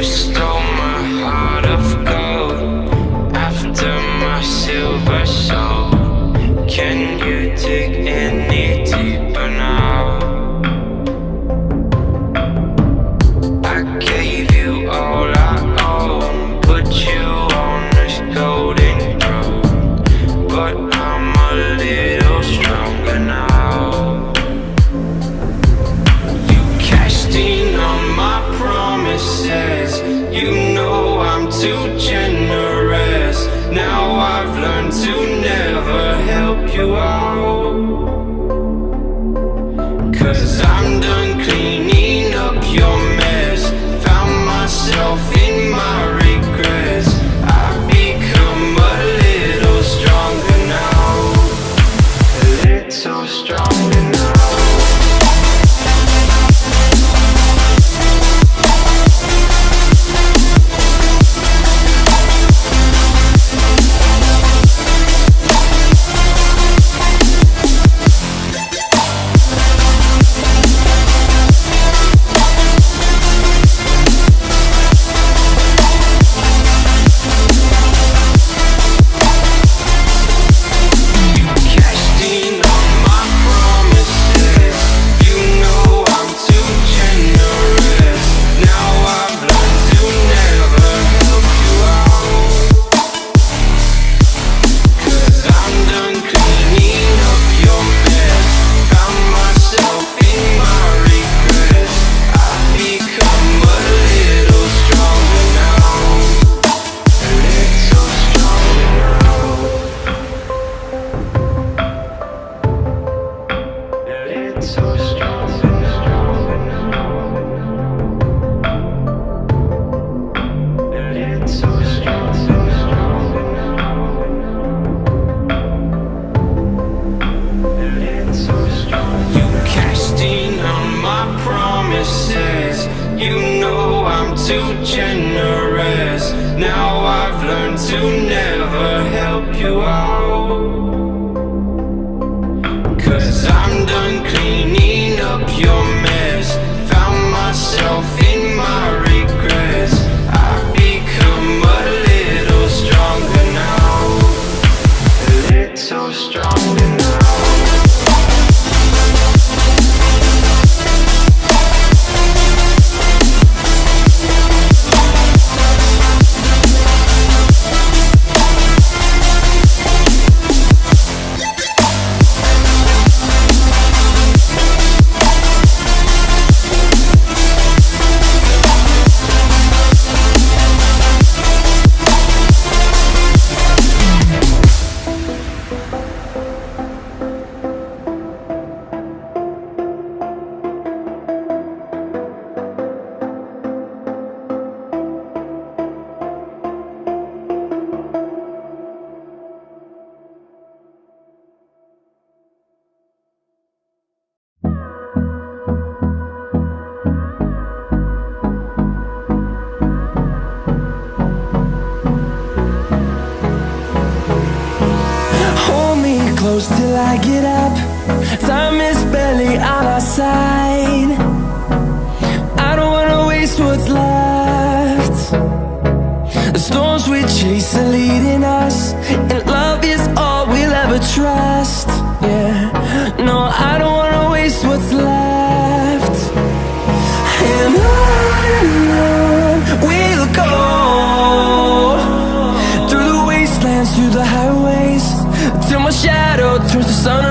stole my heart of gold after my silver soul. Can you dig any deeper now? I gave you all I own, put you on this golden throne, but I'm a little stronger now. You cashed in on my promises, you know I'm too generous. Now I've learned to never help you out, 'cause I'm done cleaning up your mess. Found myself in my regrets. I've become a little stronger now, a little stronger now. You know I'm too generous. Now I've learned to never help you out, 'cause I'm done cleaning up your mess. Found myself in my regrets. I've become a little stronger now, a little stronger now. Close till I get up. Time is barely on our side. I don't wanna waste what's left. The storms we chase are leading us, and love is all we'll ever trust. Yeah, no, I don't wanna waste what's left. And on we'll go, through the wastelands, through the highways, till my shadow turns to sun